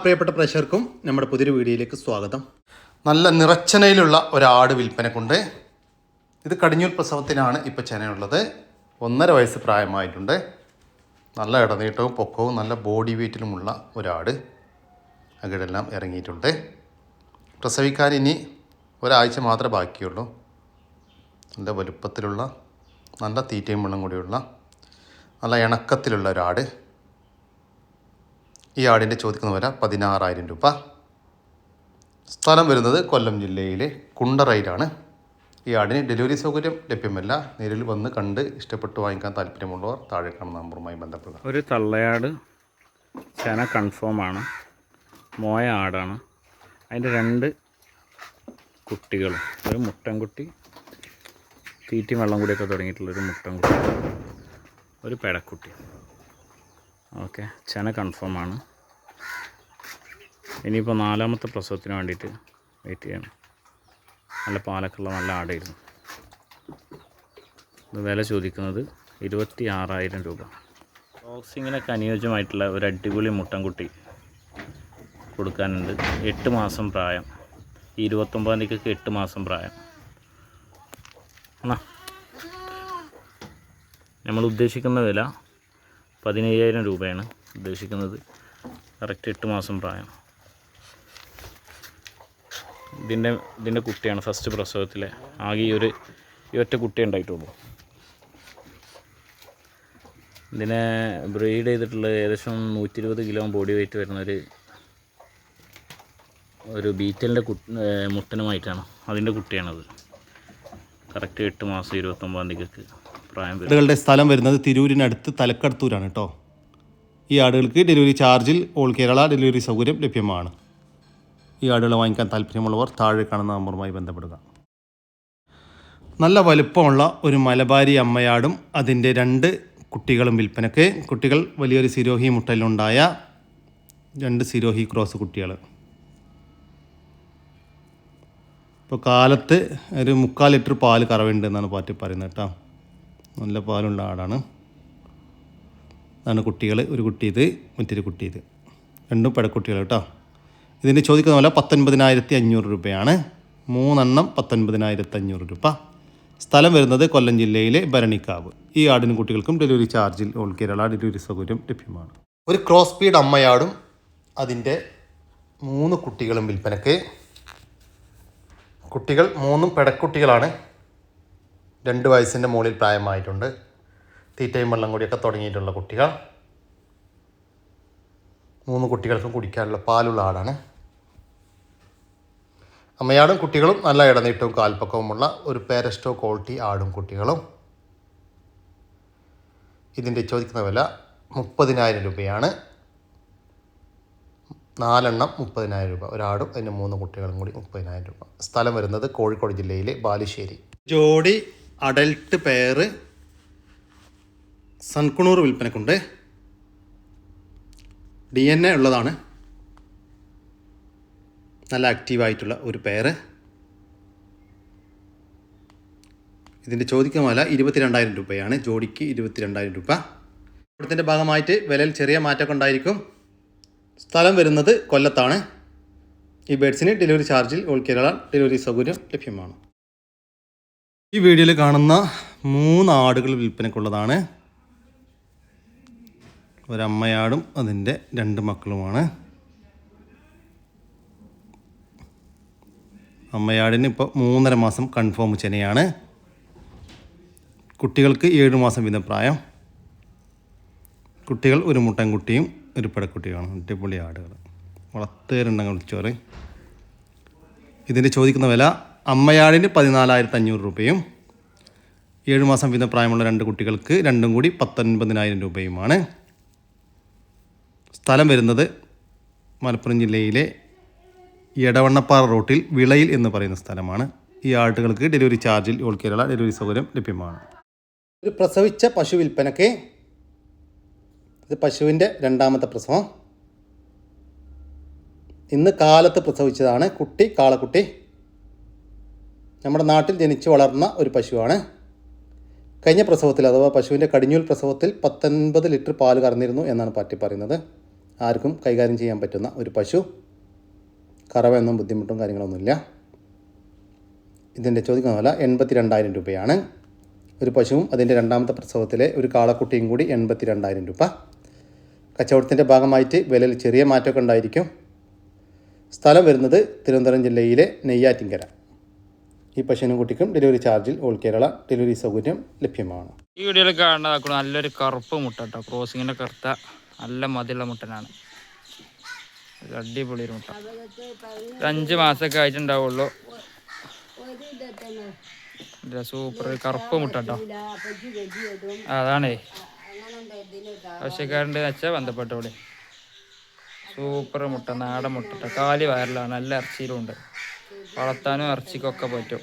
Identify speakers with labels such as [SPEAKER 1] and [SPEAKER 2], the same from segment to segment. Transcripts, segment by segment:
[SPEAKER 1] പ്രിയപ്പെട്ട പ്രേക്ഷകർക്കും നമ്മുടെ പുതിയൊരു വീഡിയോയിലേക്ക് സ്വാഗതം. നല്ല നിറച്ചനയിലുള്ള ഒരാട് വിൽപ്പനക്കുണ്ട്. ഇത് കടിഞ്ഞൂൽ പ്രസവത്തിനാണ് ഇപ്പോൾ ചെനയുള്ളത്. 1.5 വയസ്സ് പ്രായമായിട്ടുണ്ട്. നല്ല ഇടനീട്ടവും പൊക്കവും നല്ല ബോഡി വെയ്റ്റിലുമുള്ള ഒരാട് അകിടെല്ലാം ഇറങ്ങിയിട്ടുണ്ട്. പ്രസവിക്കാൻ ഇനി ഒരാഴ്ച മാത്രമേ ബാക്കിയുള്ളൂ. നല്ല വലുപ്പത്തിലുള്ള നല്ല തീറ്റയും വെള്ളം കൂടിയുള്ള നല്ല ഇണക്കത്തിലുള്ള ഒരാട്. ഈ ആടിൻ്റെ ചോദിക്കുന്ന വില 16,000 രൂപ. സ്ഥലം വരുന്നത് കൊല്ലം ജില്ലയിലെ കുണ്ടറയിലാണ്. ഈ ആടിന് ഡെലിവറി സൗകര്യം ലഭ്യമല്ല. നേരിൽ വന്ന് കണ്ട് ഇഷ്ടപ്പെട്ട് വാങ്ങിക്കാൻ താല്പര്യമുള്ളവർ താഴെ കാണുന്ന നമ്പറുമായി ബന്ധപ്പെടുക.
[SPEAKER 2] ഒരു തള്ളയാട് ചെന കൺഫേമാണ്. മോയ ആടാണ്. അതിൻ്റെ 2 കുട്ടികളും, ഒരു മുട്ടൻകുട്ടി, തീറ്റയും വെള്ളം കൂടിയൊക്കെ തുടങ്ങിയിട്ടുള്ളൊരു മുട്ടൻകുട്ടി, ഒരു പെടക്കുട്ടി. ഓക്കെ, ചെന കൺഫേമാണ്. ഇനിയിപ്പോൾ 4ാമത്തെ പ്രസവത്തിന് വേണ്ടിയിട്ട് വെയിറ്റ് ചെയ്യണം. നല്ല പാലക്കുള്ള നല്ല ആടായിരുന്നു. ഇത് വില ചോദിക്കുന്നത് 26,000 രൂപ. ബോക്സിങ്ങിനൊക്കെ അനുയോജ്യമായിട്ടുള്ള ഒരു അടിപൊളി മുട്ടൻകുട്ടി കൊടുക്കാനുണ്ട്. 8 മാസം പ്രായം. 29-ാം തീയതിക്ക് 8 മാസം പ്രായം. നമ്മൾ ഉദ്ദേശിക്കുന്ന വില 17,000 രൂപയാണ് ഉദ്ദേശിക്കുന്നത്. കറക്റ്റ് 8 മാസം പ്രായം. ഇതിൻ്റെ കുട്ടിയാണ് ഫസ്റ്റ് പ്രസവത്തിലെ. ആകെ ഈ ഒറ്റ കുട്ടി ഉണ്ടായിട്ടുള്ളൂ. ഇതിനെ ബ്രീഡ് ചെയ്തിട്ടുള്ള ഏകദേശം 120 കിലോ ബോഡി വെയ്റ്റ് വരുന്ന ഒരു ബീറ്റലിൻ്റെ മുട്ടനുമായിട്ടാണ്. അതിൻ്റെ കുട്ടിയാണത്. കറക്റ്റ് 8 മാസം 29-ാം തീയതിക്ക് പ്രായം വരും.
[SPEAKER 1] ആടുകളുടെ സ്ഥലം വരുന്നത് തിരൂരിനടുത്ത് തലക്കടത്തൂരാണ് കേട്ടോ. ഈ ആടുകൾക്ക് ഡെലിവറി ചാർജിൽ ഓൾ കേരള ഡെലിവറി സൗകര്യം ലഭ്യമാണ്. ഈ ആടുകൾ വാങ്ങിക്കാൻ താല്പര്യമുള്ളവർ താഴെ കാണുന്ന നമ്പറുമായി ബന്ധപ്പെടുക. നല്ല വലുപ്പമുള്ള ഒരു മലബാരി അമ്മയാടും അതിൻ്റെ 2 കുട്ടികളും വിൽപ്പനയ്ക്ക്. കുട്ടികൾ വലിയൊരു സിരോഹി മുട്ടയിലുണ്ടായ 2 സിരോഹി ക്രോസ് കുട്ടികൾ. ഇപ്പോൾ കാലത്ത് ഒരു 3/4 ലിറ്റർ പാല് കറവുണ്ട് എന്നാണ് പാറ്റി പറയുന്നത് കേട്ടോ. നല്ല പാലുള്ള ആടാണ്. അതാണ് കുട്ടികൾ. ഒരു കുട്ടി ഇത്, മറ്റൊരു കുട്ടി ഇത്. 2 പെടക്കുട്ടികൾ കേട്ടോ. ഇതിൻ്റെ ചോദിക്കുന്ന വില 19,500 രൂപയാണ്. 3 എണ്ണം 19,500 രൂപ. സ്ഥലം വരുന്നത് കൊല്ലം ജില്ലയിലെ ഭരണിക്കാവ്. ഈ ആടിനും കുട്ടികൾക്കും ഡെലിവറി ചാർജിൽ ഓൾ കേരള ഡെലിവറി സൗകര്യം ലഭ്യമാണ്. ഒരു ക്രോസ് സ്പീഡ് അമ്മയാടും അതിൻ്റെ 3 കുട്ടികളും വിൽപ്പനയ്ക്ക്. കുട്ടികൾ 3 പെടക്കുട്ടികളാണ്. 2 വയസ്സിൻ്റെ മുകളിൽ പ്രായമായിട്ടുണ്ട്. തീറ്റയും വെള്ളം കൂടിയൊക്കെ തുടങ്ങിയിട്ടുള്ള കുട്ടികൾ. 3 കുട്ടികൾക്കും കുടിക്കാനുള്ള പാലുള്ള ആടാണ്. അമ്മയാടും കുട്ടികളും നല്ല ഇടനീട്ടവും കാൽപ്പക്കവുമുള്ള ഒരു പേരസ്റ്റോ ക്വാളിറ്റി ആടും കുട്ടികളും. ഇതിൻ്റെ ചോദിക്കുന്ന വില 30,000 രൂപയാണ്. 4 എണ്ണം 30,000 രൂപ. ഒരാടും അതിൻ്റെ 3 കുട്ടികളും കൂടി 30,000 രൂപ. സ്ഥലം വരുന്നത് കോഴിക്കോട് ജില്ലയിലെ ബാലുശ്ശേരി. ജോഡി അഡൽട്ട് പെയർ സൺകുണൂർ വിൽപ്പനക്കുണ്ട്. DNA ഉള്ളതാണ്. നല്ല ആക്റ്റീവായിട്ടുള്ള ഒരു പെയർ. ഇതിൻ്റെ ചോദിക്കുന്ന വില 22,000 രൂപയാണ്. ജോഡിക്ക് 22,000 രൂപ. ഇവിടത്തിൻ്റെ ഭാഗമായിട്ട് വിലയിൽ ചെറിയ മാറ്റമൊക്കെ ഉണ്ടായിരിക്കും. സ്ഥലം വരുന്നത് കൊല്ലത്താണ്. ഈ ബേഡ്സിന് ഡെലിവറി ചാർജിൽ ഓൾ കേരള ഡെലിവറി സൗകര്യം ലഭ്യമാണ്. ഈ വീഡിയോയിൽ കാണുന്ന 3 ആടുകൾ വിൽപ്പനക്കുള്ളതാണ്. ഒരമ്മയാടും അതിൻ്റെ 2 മക്കളുമാണ്. അമ്മയാടിന് ഇപ്പോൾ 3.5 മാസം കൺഫേം ചെനയാണ്. കുട്ടികൾക്ക് 7 മാസം വീതം പ്രായം. കുട്ടികൾ ഒരു മുട്ടൻകുട്ടിയും ഒരു പെടക്കുട്ടിയാണ്. അടിപൊളി ആടുകൾ. വളർത്തേരുണ്ടെങ്കിൽ വിളിച്ചോറ്. ഇതിൻ്റെ ചോദിക്കുന്ന വില അമ്മയാടിന് 14,500 രൂപയും 7 മാസം വീതം പ്രായമുള്ള 2 കുട്ടികൾക്ക് രണ്ടും കൂടി 19,000 രൂപയുമാണ്. സ്ഥലം വരുന്നത് മലപ്പുറം ജില്ലയിലെ എടവണ്ണപ്പാറ റൂട്ടിൽ വിളയിൽ എന്ന് പറയുന്ന സ്ഥലമാണ്. ഈ ആടുകൾക്ക് ഡെലിവറി ചാർജിൽ ഓൾ കേരള ഡെലിവറി സൗകര്യം ലഭ്യമാണ്. ഒരു പ്രസവിച്ച പശു വിൽപ്പനയ്ക്ക്. ഇത് പശുവിൻ്റെ 2ാമത്തെ പ്രസവം. ഇന്ന് കാലത്ത് പ്രസവിച്ചതാണ്. കുട്ടി കാളക്കുട്ടി. നമ്മുടെ നാട്ടിൽ ജനിച്ച് വളർന്ന ഒരു പശുവാണ്. കഴിഞ്ഞ പ്രസവത്തിൽ അഥവാ പശുവിൻ്റെ കടിഞ്ഞൂൽ പ്രസവത്തിൽ 19 ലിറ്റർ പാൽ കറന്നിരുന്നു എന്നാണ് പാറ്റി പറയുന്നത്. ആർക്കും കൈകാര്യം ചെയ്യാൻ പറ്റുന്ന ഒരു പശു. കറവയൊന്നും ബുദ്ധിമുട്ടും കാര്യങ്ങളൊന്നുമില്ല. ഇതിൻ്റെ ചോദിക്കുന്ന വില 82,000 രൂപയാണ്. ഒരു പശുവും അതിൻ്റെ രണ്ടാമത്തെ പ്രസവത്തിലെ ഒരു കാളക്കുട്ടിയും കൂടി 82,000 രൂപ. കച്ചവടത്തിൻ്റെ ഭാഗമായിട്ട് വിലയിൽ ചെറിയ മാറ്റമൊക്കെ ഉണ്ടായിരിക്കും. സ്ഥലം വരുന്നത് തിരുവനന്തപുരം ജില്ലയിലെ നെയ്യാറ്റിൻകര. ഈ പശുവിനും കുട്ടിക്കും ഡെലിവറി ചാർജിൽ ഓൾ കേരള ഡെലിവറി സൗകര്യം ലഭ്യമാണ്.
[SPEAKER 3] ഈ വീഡിയോയിൽ കാണുന്നതാക്കണം നല്ലൊരു കറുപ്പ് മുട്ട കേട്ടോ. ക്രോസിങ്ങിൻ്റെ കറുത്ത നല്ല മതിയുള്ള മുട്ടനാണ്. ഒരു അടിപൊളി ഒരു മുട്ട. 5 മാസമൊക്കെ ആയിട്ടുണ്ടാവുള്ളൂ. സൂപ്പർ കറുപ്പ് മുട്ട കേട്ടോ. അതാണേ ആവശ്യക്കാരൻ്റെ വെച്ചാൽ ബന്ധപ്പെട്ടോളി. സൂപ്പർ മുട്ട, നാടൻ മുട്ട കേട്ടോ. കാലി വയറിലാണ്, നല്ല ഇറച്ചിയിലും ഉണ്ട്. വളർത്താനും ഇറച്ചിക്കൊക്കെ പറ്റും.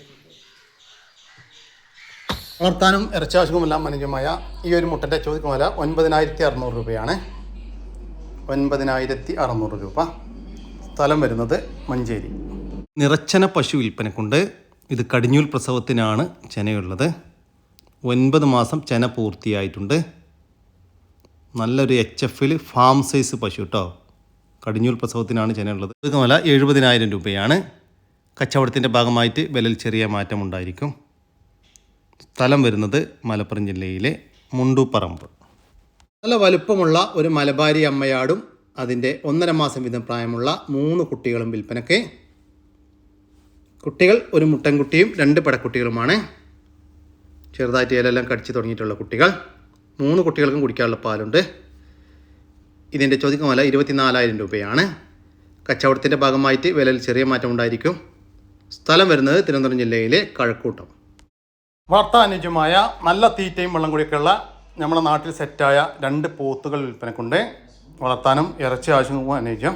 [SPEAKER 1] വളർത്താനും ഇറച്ചി ആവശ്യവുമെല്ലാം അനുയോജ്യമായ ഈ ഒരു മുട്ടൻ്റെ ചോദിക്കുന്ന വില 9,600 രൂപയാണ്. 9,600 രൂപ. സ്ഥലം വരുന്നത് മഞ്ചേരി. നിറച്ചന പശു വിൽപ്പനക്കുണ്ട്. ഇത് കടിഞ്ഞൂൽ പ്രസവത്തിനാണ് ചെനയുള്ളത്. 9 മാസം ചെന പൂർത്തിയായിട്ടുണ്ട്. നല്ലൊരു HF ഫാം സൈസ് പശു കേട്ടോ. കടിഞ്ഞൂൽ പ്രസവത്തിനാണ് ചെനയുള്ളത്. ഇത് വില 70,000 രൂപയാണ്. കച്ചവടത്തിൻ്റെ ഭാഗമായിട്ട് വിലയിൽ ചെറിയ മാറ്റമുണ്ടായിരിക്കും. സ്ഥലം വരുന്നത് മലപ്പുറം ജില്ലയിലെ മുണ്ടൂപ്പറമ്പ്. നല്ല വലുപ്പമുള്ള ഒരു മലബാരി അമ്മയാടും അതിൻ്റെ 1.5 മാസം വീതം പ്രായമുള്ള 3 കുട്ടികളും വിൽപ്പനയ്ക്ക്. കുട്ടികൾ ഒരു മുട്ടൻകുട്ടിയും 2 പടക്കുട്ടികളുമാണ്. ചെറുതായിട്ട് ഇലയെല്ലാം കടിച്ച് തുടങ്ങിയിട്ടുള്ള കുട്ടികൾ. 3 കുട്ടികൾക്കും കുടിക്കാനുള്ള പാലുണ്ട്. ഇതിൻ്റെ ചോദിക്കുന്ന വില 24,000 രൂപയാണ്. കച്ചവടത്തിൻ്റെ ഭാഗമായിട്ട് വിലയിൽ ചെറിയ മാറ്റം ഉണ്ടായിരിക്കും. സ്ഥലം വരുന്നത് തിരുവനന്തപുരം ജില്ലയിലെ കഴക്കൂട്ടം. വളർത്താൻ അനുയോജ്യമായ നല്ല തീറ്റയും വെള്ളം കൂടിയൊക്കെയുള്ള നമ്മുടെ നാട്ടിൽ സെറ്റായ 2 പോത്തുകൾ വിൽപ്പനക്കുണ്ട്. വളർത്താനും ഇറച്ചി ആവശ്യവും അനുയോജ്യം.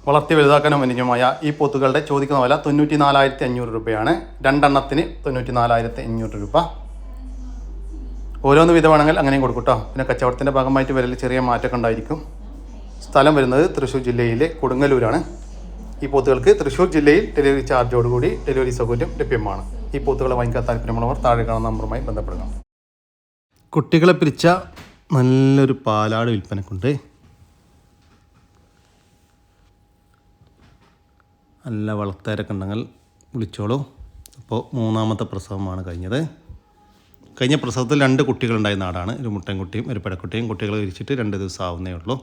[SPEAKER 1] വളർത്തി വലുതാക്കാനും അനുയോജ്യമായ ഈ പോത്തുകളുടെ ചോദിക്കുന്ന വില 94,500 രൂപയാണ്. 2 എണ്ണത്തിന് 94,500 രൂപ. ഓരോന്ന് വിധമാണെങ്കിൽ അങ്ങനെയും കൊടുക്കും കേട്ടോ. പിന്നെ കച്ചവടത്തിൻ്റെ ഭാഗമായിട്ട് വിലയിൽ ചെറിയ മാറ്റമൊക്കെ ഉണ്ടായിരിക്കും. സ്ഥലം വരുന്നത് തൃശ്ശൂർ ജില്ലയിലെ കൊടുങ്ങല്ലൂരാണ്. ഈ പോത്തുകൾക്ക് തൃശ്ശൂർ ജില്ലയിൽ ഡെലിവറി ചാർജോടുകൂടി ഡെലിവറി സൗകര്യം ലഭ്യമാണ്. ഈ പോത്തുകളെ വാങ്ങിക്കാൻ താല്പര്യമുള്ളവർ താഴെ കാണുന്ന നമ്പറുമായി ബന്ധപ്പെടുക. കുട്ടികളെ പിരിച്ച നല്ലൊരു പാലാട് വിൽപ്പനക്കുണ്ട്. നല്ല വളർത്താരൊക്കെ ഉണ്ടെങ്കിൽ വിളിച്ചോളൂ. അപ്പോൾ 3ാമത്തെ പ്രസവമാണ് കഴിഞ്ഞത്. കഴിഞ്ഞ പ്രസവത്തിൽ 2 കുട്ടികളുണ്ടായ നാടാണ്. ഒരു മുട്ടൻകുട്ടിയും ഒരു പെടക്കുട്ടിയും. കുട്ടികൾ വിരിച്ചിട്ട് 2 ദിവസം ആവുന്നേ ഉള്ളൂ.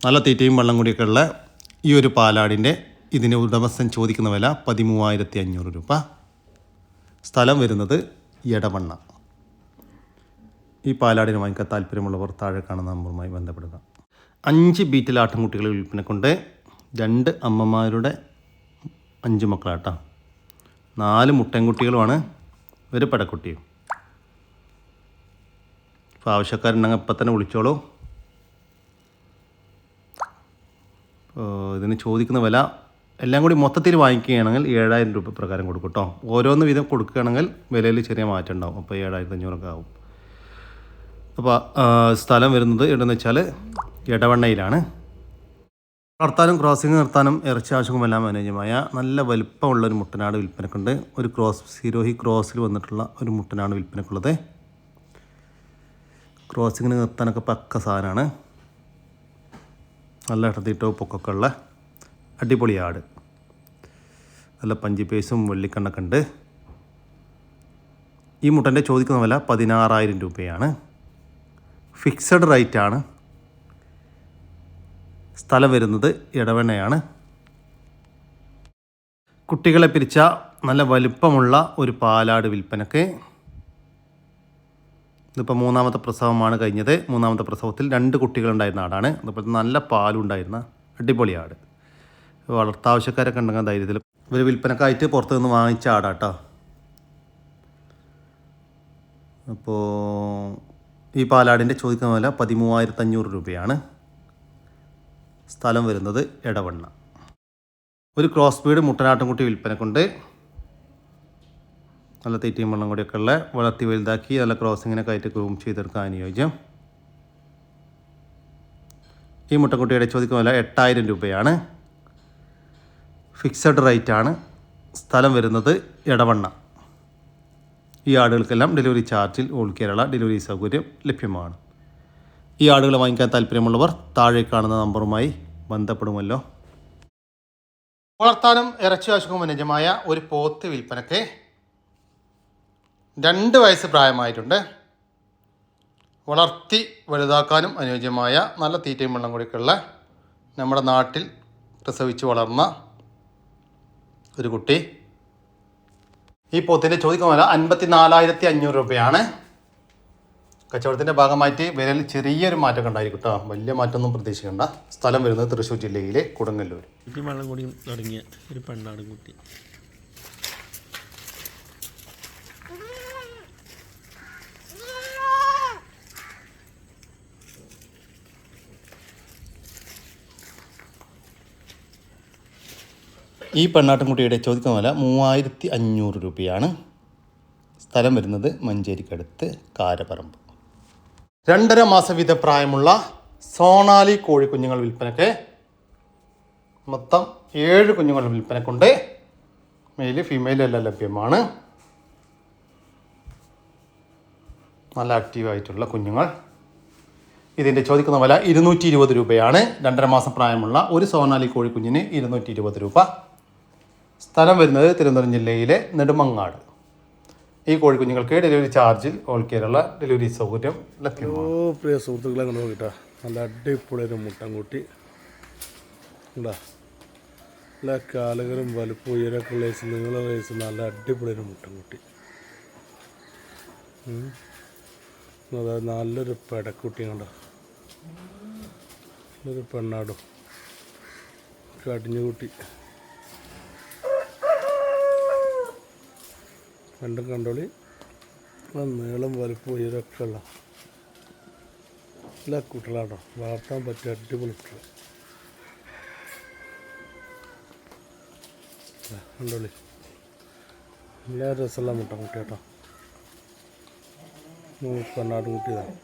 [SPEAKER 1] നല്ല തീറ്റയും വെള്ളം കൂടിയൊക്കെ ഉള്ള ഈ ഒരു പാലാടിൻ്റെ ഇതിന് ഉടമസ്ഥൻ ചോദിക്കുന്ന വില 13,500 രൂപ. സ്ഥലം വരുന്നത് എടവണ്ണ. ഈ പാലാടിന് വാങ്ങിക്കാൻ താല്പര്യമുള്ളവർ താഴെ കാണുന്ന നമ്പറുമായി ബന്ധപ്പെടുക. 5 ബീറ്റൽ ആട്ടിൻകുട്ടികളെ വിൽപ്പനക്കൊണ്ട്. 2 അമ്മമാരുടെ 5 മക്കളാട്ടോ. 4 മുട്ടൻകുട്ടികളുമാണ്, ഒരു പെടക്കുട്ടിയും. അപ്പോൾ ആവശ്യക്കാരുണ്ടെങ്കിൽ ഇപ്പം തന്നെ വിളിച്ചോളൂ. ഇതിന് ചോദിക്കുന്ന വില എല്ലാം കൂടി മൊത്തത്തിൽ വാങ്ങിക്കുകയാണെങ്കിൽ 7,000 രൂപ പ്രകാരം കൊടുക്കും കേട്ടോ. ഓരോന്ന് വീതം കൊടുക്കുകയാണെങ്കിൽ വിലയിൽ ചെറിയ മാറ്റം ഉണ്ടാവും. അപ്പോൾ 7,500 ആവും. അപ്പോൾ സ്ഥലം വരുന്നത് എവിടെയെന്ന് വെച്ചാൽ എടവണ്ണയിലാണ്. വളർത്താനും ക്രോസിങ് നിർത്താനും ഇറച്ചി ആവശ്യവുമെല്ലാം അനുയോജ്യമായ നല്ല വലുപ്പമുള്ളൊരു മുട്ടനാട് വിൽപ്പനക്കുണ്ട്. ഒരു സിരോഹി ക്രോസിൽ വന്നിട്ടുള്ള ഒരു മുട്ടനാട് വിൽപ്പനക്കുള്ളത്. ക്രോസിങ്ങിന് നിർത്താനൊക്കെ പക്ക സാധനമാണ്. നല്ല ഇടത്തീറ്റവും പൊക്കൊക്കെ ഉള്ള അടിപൊളി ആട്. നല്ല പഞ്ചിപ്പേസും വെള്ളിക്കണ്ണൊക്കെ ഉണ്ട്. ഈ മുട്ടൻ്റെ ചോദിക്കുന്ന വില 16,000 രൂപയാണ്. ഫിക്സഡ് റേറ്റാണ്. സ്ഥലം വരുന്നത് എടവണ്ണയാണ്. കുട്ടികളെ പിരിച്ച നല്ല വലിപ്പമുള്ള ഒരു പാലാട് വിൽപ്പനക്ക്. ഇതിപ്പോൾ 3ാമത്തെ പ്രസവമാണ് കഴിഞ്ഞത്. 3ാമത്തെ പ്രസവത്തിൽ 2 കുട്ടികളുണ്ടായിരുന്ന ആടാണ്. അതുപോലെ നല്ല പാലുണ്ടായിരുന്ന അടിപൊളി ആട്. വളർത്താവശ്യക്കാരൊക്കെ ഉണ്ടെങ്കിൽ ധൈര്യത്തിൽ ഇവർ വിൽപ്പനക്കായിട്ട് പുറത്തു നിന്ന് വാങ്ങിച്ച ആടാട്ടോ. അപ്പോൾ ഈ പാലാടിൻ്റെ ചോദിക്കുന്ന വില 13,500 രൂപയാണ്. സ്ഥലം വരുന്നത് എടവണ്ണ. ഒരു ക്രോസ് ബീഡ് മുട്ടനാട്ടുംകുട്ടി വിൽപ്പനക്കുണ്ട്. നല്ല തീറ്റയും വെള്ളം കൂടിയൊക്കെ ഉള്ള വളർത്തി വലുതാക്കി നല്ല ക്രോസിങ്ങിനൊക്കെ ആയിട്ട് ഗ്രൂം ചെയ്തെടുക്കാൻ അനുയോജ്യം. ഈ മുട്ടക്കുട്ടിയുടെ ചോദിക്കുന്ന വില 8,000 രൂപയാണ്. ഫിക്സഡ് റേറ്റാണ്. സ്ഥലം വരുന്നത് എടവണ്ണ. ഈ ആടുകൾക്കെല്ലാം ഡെലിവറി ചാർജിൽ ഓൾ കേരള ഡെലിവറി സൗകര്യം ലഭ്യമാണ്. ഈ ആടുകളെ വാങ്ങിക്കാൻ താല്പര്യമുള്ളവർ താഴെ കാണുന്ന നമ്പറുമായി ബന്ധപ്പെടുമല്ലോ. വളർത്താനും ഇറച്ചി ആവശ്യവും അനുയോജ്യമായ ഒരു പോത്ത് വിൽപ്പനയ്ക്ക് 2 വയസ്സ് പ്രായമായിട്ടുണ്ട്. വളർത്തി വലുതാക്കാനും അനുയോജ്യമായ നല്ല തീറ്റയും വെള്ളം കൂടിയൊക്കെയുള്ള നമ്മുടെ നാട്ടിൽ പ്രസവിച്ച് വളർന്ന ഒരു കുട്ടി. ഈ പോത്തിൻ്റെ ചോദിക്കുന്ന വില 54,500 രൂപയാണ്. കച്ചവടത്തിൻ്റെ ഭാഗമായിട്ട് വിലയിൽ ചെറിയൊരു മാറ്റമൊക്കെ ഉണ്ടായിരിക്കും കേട്ടോ. വലിയ മാറ്റമൊന്നും പ്രതീക്ഷിക്കേണ്ട. സ്ഥലം വരുന്നത് തൃശ്ശൂർ ജില്ലയിലെ കൊടുങ്ങല്ലൂർ.
[SPEAKER 4] വെള്ളം കൂടി തുടങ്ങിയ ഒരു പെണ്ണാടും കുട്ടി.
[SPEAKER 1] ഈ പെണ്ണാട്ടിൻകുട്ടിയുടെ ചോദിക്കുന്ന വില 3,500 രൂപയാണ്. സ്ഥലം വരുന്നത് മഞ്ചേരിക്കടുത്ത് കാരപ്പറമ്പ്. 2.5 മാസം വീതം പ്രായമുള്ള സോണാലി കോഴിക്കുഞ്ഞുങ്ങൾ വിൽപ്പനയ്ക്ക്. മൊത്തം 7 കുഞ്ഞുങ്ങൾ വിൽപ്പനക്കുണ്ട്. മെയില് ഫീമെയിലും എല്ലാം ലഭ്യമാണ്. നല്ല ആക്റ്റീവായിട്ടുള്ള കുഞ്ഞുങ്ങൾ. ഇതിൻ്റെ ചോദിക്കുന്ന വില 220 രൂപയാണ്. 2.5 മാസം പ്രായമുള്ള ഒരു സോണാലി കോഴിക്കുഞ്ഞിന് 220 രൂപ. സ്ഥലം വരുന്നത് തിരുവനന്തപുരം ജില്ലയിലെ നെടുമങ്ങാട്. ഈ കോഴിക്കുഞ്ഞുങ്ങൾക്ക് ഡെലിവറി ചാർജിൽ ഓൾ കേരള ഡെലിവറി സൗകര്യം ലഭ്യമാണ്.
[SPEAKER 4] പ്രിയ സുഹൃത്തുക്കളെ കണ്ടു നോക്കിട്ടാ, നല്ല അടിപൊളി ഒരു മുട്ടൻകുട്ടി ഉണ്ടാ. നല്ല കാലുകളും വലുപ്പം ഉയരൊക്കെ ഉള്ള നീള വയസ്സ് നല്ല അടിപൊളി ഒരു മുട്ടൻകുട്ടി. അതായത് നല്ലൊരു പെടക്കുട്ടി കണ്ടോ. നല്ലൊരു പെണ്ണാടും കടിഞ്ഞുകുട്ടി. രണ്ടും കണ്ടോളി. നീളം വലുപ്പം ഉയരൊക്കെ ഉള്ള എല്ലാ കുട്ടികളാണോ. വളർത്താൻ പറ്റിയ അടിപൊളി കുട്ടികൾ കണ്ടോളി. എല്ലാ രസമുള്ള മുട്ടൻകുട്ടി കേട്ടോ. പെണ്ണാടും കുട്ടിയതാണ്.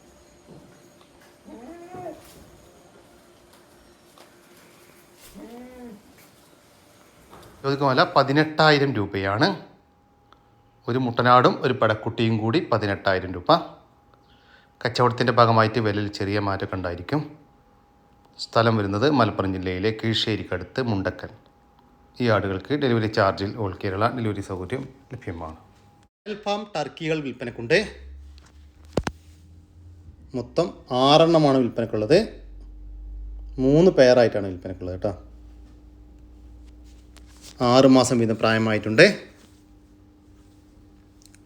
[SPEAKER 1] ചോദിക്കുന്ന വില 18,000 രൂപയാണ്. ഒരു മുട്ടനാടും ഒരു പടക്കുട്ടിയും കൂടി 18,000 രൂപ. കച്ചവടത്തിൻ്റെ ഭാഗമായിട്ട് വിലയിൽ ചെറിയ മാറ്റമൊക്കെ ഉണ്ടായിരിക്കും. സ്ഥലം വരുന്നത് മലപ്പുറം ജില്ലയിലെ കീഴ്ശ്ശേരിക്കടുത്ത് മുണ്ടക്കൽ. ഈ ആടുകൾക്ക് ഡെലിവറി ചാർജിൽ ഓൾ കേരള ഡെലിവറി സൗകര്യം ലഭ്യമാണ്. ഫാം ടർക്കികൾ വിൽപ്പനക്കുണ്ട്. മൊത്തം 6 എണ്ണമാണ് വിൽപ്പനക്കുള്ളത്. 3 പെയറായിട്ടാണ് വിൽപ്പനക്കുള്ളത് കേട്ടോ. 6 മാസം വീതം പ്രായമായിട്ടുണ്ട്.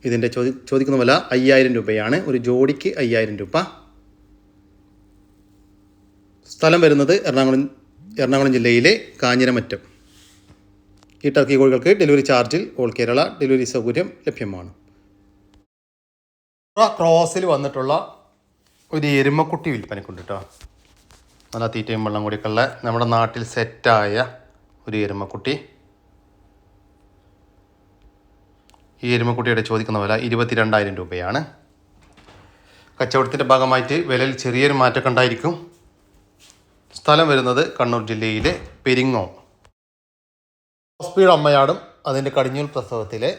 [SPEAKER 1] ഇതിൻ്റെ ചോദിക്കുന്ന വില 5,000 രൂപയാണ്. ഒരു ജോഡിക്ക് 5,000 രൂപ. സ്ഥലം വരുന്നത് എറണാകുളം ജില്ലയിലെ കാഞ്ഞിരമറ്റം. ഈ ടർക്കി കോഴികൾക്ക് ഡെലിവറി ചാർജിൽ ഓൾ കേരള ഡെലിവറി സൗകര്യം ലഭ്യമാണ്. ക്രോസിൽ വന്നിട്ടുള്ള ഒരു എരുമക്കുട്ടി വിൽപ്പനക്കുണ്ട് കേട്ടോ. നല്ല തീറ്റയും വെള്ളം കൂടിയൊക്കെ ഉള്ള നമ്മുടെ നാട്ടിൽ സെറ്റായ ഒരു എരുമക്കുട്ടി. ഈ എരുമക്കുട്ടിയുടെ ചോദിക്കുന്ന വില 22,000 രൂപയാണ്. കച്ചവടത്തിൻ്റെ ഭാഗമായിട്ട് വിലയിൽ ചെറിയൊരു മാറ്റമൊക്കെ ഉണ്ടായിരിക്കും. സ്ഥലം വരുന്നത് കണ്ണൂർ ജില്ലയിലെ പെരിങ്ങോം. സ്പീഡ് അമ്മയാടും അതിൻ്റെ കടിഞ്ഞൂൽ പ്രസവത്തിലെ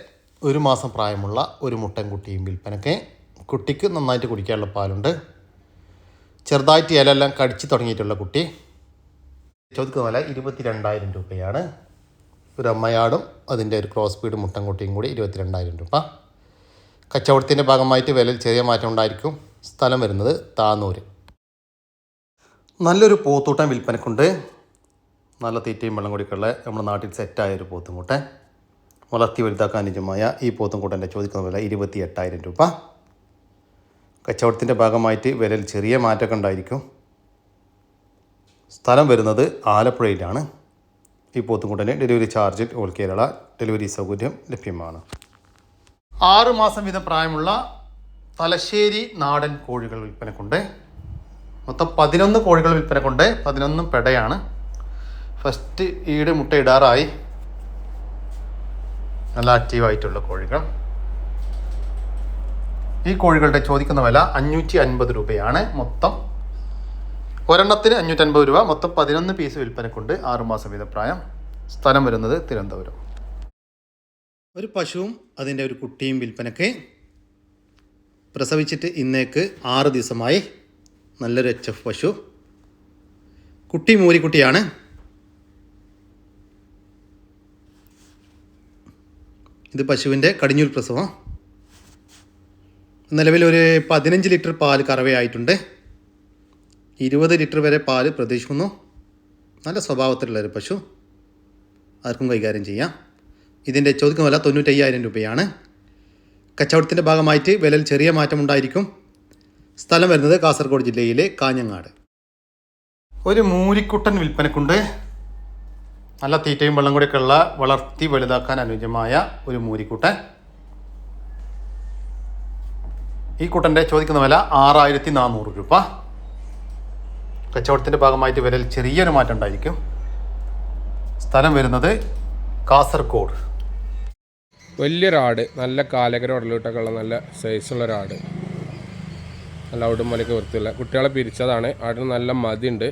[SPEAKER 1] 1 മാസം പ്രായമുള്ള ഒരു മുട്ടൻകുട്ടിയും വിൽപ്പനയ്ക്ക്. കുട്ടിക്ക് നന്നായിട്ട് കുടിക്കാനുള്ള പാലുണ്ട്. ചെറുതായിട്ട് ഇലയെല്ലാം കടിച്ച് തുടങ്ങിയിട്ടുള്ള കുട്ടി. ചോദിക്കുന്ന വില 22,000 രൂപയാണ്. ഒരു അമ്മയാടും അതിൻ്റെ ഒരു ക്രോസ് സ്പീഡ് മുട്ടൻകുട്ടിയും കൂടി 22,000 രൂപ. കച്ചവടത്തിൻ്റെ ഭാഗമായിട്ട് വിലയിൽ ചെറിയ മാറ്റം ഉണ്ടായിരിക്കും. സ്ഥലം വരുന്നത് താന്നൂർ. നല്ലൊരു പോത്തൂട്ടൻ വിൽപ്പനക്കുണ്ട്. നല്ല തീറ്റയും വെള്ളം കൂടിയൊക്കെയുള്ള നമ്മുടെ നാട്ടിൽ സെറ്റായ ഒരു പോത്തുംകൂട്ടൻ. വളർത്തി വലുതാക്കാൻ അനുയോജ്യമായ ഈ പോത്തുംകൂട്ടൻ്റെ ചോദിക്കുന്ന വില 28,000 രൂപ. കച്ചവടത്തിൻ്റെ ഭാഗമായിട്ട് വിലയിൽ ചെറിയ മാറ്റമൊക്കെ ഉണ്ടായിരിക്കും. സ്ഥലം വരുന്നത് ആലപ്പുഴയിലാണ്. ഈ പോത്തുംകൂട്ടന് ഡെലിവറി ചാർജിൽ ഓൾ കേരള ഡെലിവറി സൗകര്യം ലഭ്യമാണ്. 6 മാസം വീതം പ്രായമുള്ള തലശ്ശേരി നാടൻ കോഴികൾ വിൽപ്പനക്കുണ്ട്. മൊത്തം 11 കോഴികൾ വിൽപ്പനക്കുണ്ട്. 11 പെടയാണ്. ഫസ്റ്റ് ഈട് മുട്ട ഇടാറായി. നല്ല ആക്റ്റീവായിട്ടുള്ള കോഴികൾ. ഈ കോഴികളുടെ ചോദിക്കുന്ന വില 550 രൂപയാണ്. മൊത്തം ഒരെണ്ണത്തിന് 550 രൂപ. മൊത്തം 11 പീസ് വിൽപ്പനക്കുണ്ട്. 6 മാസം വീതം പ്രായം. സ്ഥലം വരുന്നത് തിരുവനന്തപുരം. ഒരു പശുവും അതിൻ്റെ ഒരു കുട്ടിയും വിൽപ്പനയ്ക്ക്. പ്രസവിച്ചിട്ട് ഇന്നേക്ക് 6 ദിവസമായി. നല്ലൊരു HF പശു. കുട്ടി മൂരിക്കുട്ടിയാണ്. ഇത് പശുവിൻ്റെ കടിഞ്ഞൂൽ പ്രസവം. നിലവിൽ ഒരു 15 ലിറ്റർ പാൽ കറവയായിട്ടുണ്ട്. 20 ലിറ്റർ വരെ പാൽ പ്രതീക്ഷിക്കുന്നു. നല്ല സ്വഭാവത്തിലുള്ളൊരു പശു, ആർക്കും കൈകാര്യം ചെയ്യാം. ഇതിൻ്റെ ചോദിക്കുന്ന വില 95,000 രൂപയാണ്. കച്ചവടത്തിൻ്റെ ഭാഗമായിട്ട് വിലയിൽ ചെറിയ മാറ്റമുണ്ടായിരിക്കും. സ്ഥലം വരുന്നത് കാസർഗോഡ് ജില്ലയിലെ കാഞ്ഞങ്ങാട്. ഒരു മൂരിക്കുട്ടൻ വിൽപ്പനക്കുണ്ട്. നല്ല തീറ്റയും വെള്ളം കൂടിയൊക്കെ ഉള്ള, വളർത്തി വലുതാക്കാൻ അനുയോജ്യമായ ഒരു മൂരിക്കുട്ടൻ. ഈ കുട്ടൻ്റെ ചോദിക്കുന്ന വില 6,400 രൂപ. കച്ചവടത്തിൻ്റെ ഭാഗമായിട്ട് വിലയിൽ ചെറിയൊരു മാറ്റം ഉണ്ടായിരിക്കും. സ്ഥലം വരുന്നത് കാസർഗോഡ്.
[SPEAKER 4] വലിയൊരാട്, നല്ല കാലകര ഉടലിട്ടൊക്കെ ഉള്ള നല്ല സൈസുള്ളൊരാട്, നല്ല ഔടുമലയ്ക്ക് വൃത്തിയുള്ള. കുട്ടികളെ പിരിച്ചതാണ്. ആടിന് നല്ല മതിയുണ്ട്.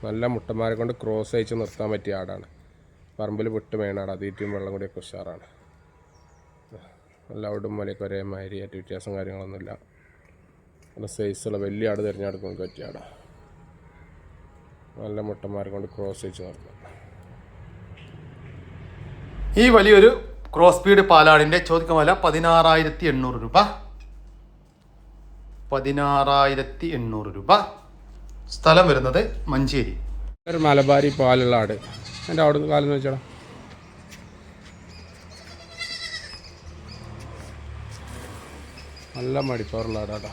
[SPEAKER 4] നല്ല മുട്ടന്മാരെ കൊണ്ട് ക്രോസ് അയച്ച് നിർത്താൻ പറ്റിയ ആടാണ്. പറമ്പിൽ വിട്ട് മേണാട്. തീറ്റയും വെള്ളം കൂടിയൊക്കെ ഉഷാറാണ്. നല്ല ഔടുമലയ്ക്ക് ഒരേ മാതിരിയായിട്ട് വ്യത്യാസം കാര്യങ്ങളൊന്നുമില്ല. നല്ല സൈസുള്ള വലിയ ആട് തിരഞ്ഞെടുക്കാൻ പറ്റിയ ആടാണ്. നല്ല മുട്ടന്മാരെ കൊണ്ട് ക്രോസ് അയച്ച് നിർത്താം.
[SPEAKER 1] ഈ വലിയൊരു ക്രോസ് ബീഡ് പാലാടിൻ്റെ ചോദിക്കുന്ന വില 16,800 രൂപ. 16,800 രൂപ. സ്ഥലം വരുന്നത് മഞ്ചേരി.
[SPEAKER 4] ഒരു മലബാരി പാലുള്ള ആട്. എൻ്റെ അവിടെ നിന്ന് കാലം വെച്ചാടാ. നല്ല മടിപ്പവറുള്ള ആടാട്ടോ.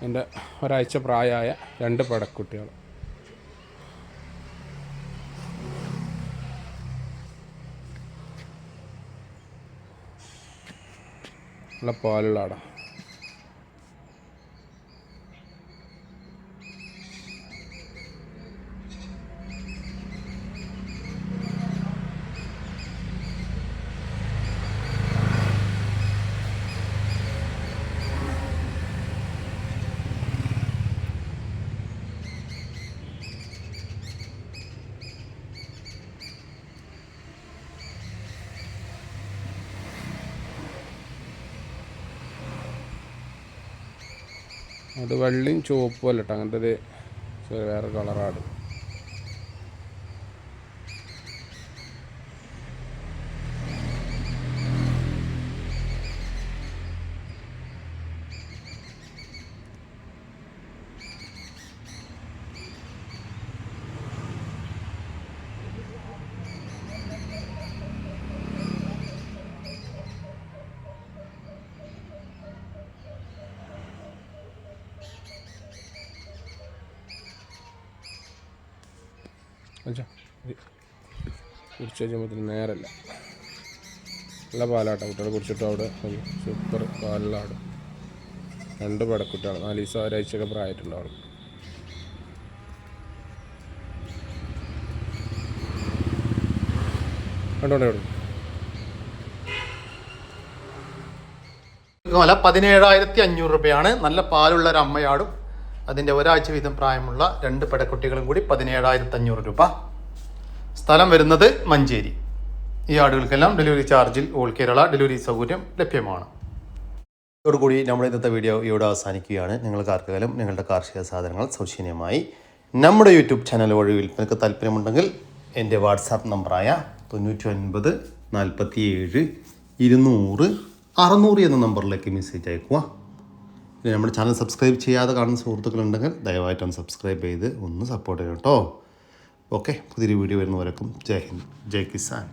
[SPEAKER 4] എൻ്റെ ഒരാഴ്ച പ്രായമായ 2 പടക്കുട്ടികൾ. നല്ല പാലുള്ള ആടാ. അത് വെള്ളയും ചുവപ്പും അല്ല കേട്ടോ, അങ്ങനത്തെ ഒരു വേറെ കളറാട്. കുടിച്ച് കഴിയുമ്പോൾ നേരല്ല. നല്ല പാലാട്ട. കുട്ടികളെ കുടിച്ചിട്ട് അവിടെ സൂപ്പർ പാലുള്ള ആട്. 2 പടക്കുട്ടിയാണ്. 4 ദിവസം ഒരാഴ്ചയൊക്കെ പ്രായമായിട്ടുണ്ടാവും. കണ്ടോണ്ടേ അവിടെ
[SPEAKER 1] 17,500 രൂപയാണ്. നല്ല പാലുള്ള ഒരു അമ്മയാടും അതിൻ്റെ ഒരാഴ്ച വീതം പ്രായമുള്ള 2 പടക്കുട്ടികളും കൂടി 17,500 രൂപ. സ്ഥലം വരുന്നത് മഞ്ചേരി. ഈ ആടുകൾക്കെല്ലാം ഡെലിവറി ചാർജിൽ ഓൾ കേരള ഡെലിവറി സൗകര്യം ലഭ്യമാണ്. ഇതോടുകൂടി നമ്മുടെ ഇന്നത്തെ വീഡിയോ ഇവിടെ അവസാനിക്കുകയാണ്. നിങ്ങൾക്ക് ആർക്കെങ്കിലും നിങ്ങളുടെ കാർഷിക സാധനങ്ങൾ സൗജന്യമായി നമ്മുടെ യൂട്യൂബ് ചാനൽ വഴി വിൽപ്പനയ്ക്ക് താല്പര്യമുണ്ടെങ്കിൽ എൻ്റെ വാട്സാപ്പ് നമ്പറായ 99 47 200 600 എന്ന നമ്പറിലേക്ക് മെസ്സേജ് അയക്കുക. പിന്നെ നമ്മുടെ ചാനൽ സബ്സ്ക്രൈബ് ചെയ്യാതെ കാണുന്ന സുഹൃത്തുക്കളുണ്ടെങ്കിൽ ദയവായിട്ടൊന്ന് സബ്സ്ക്രൈബ് ചെയ്ത് ഒന്ന് സപ്പോർട്ട് ചെയ്യണം കേട്ടോ. ഓക്കെ, പുതിയൊരു വീഡിയോ വരുന്നവരേക്കും ജയ് ഹിന്ദ്, ജയ് കിസാൻ.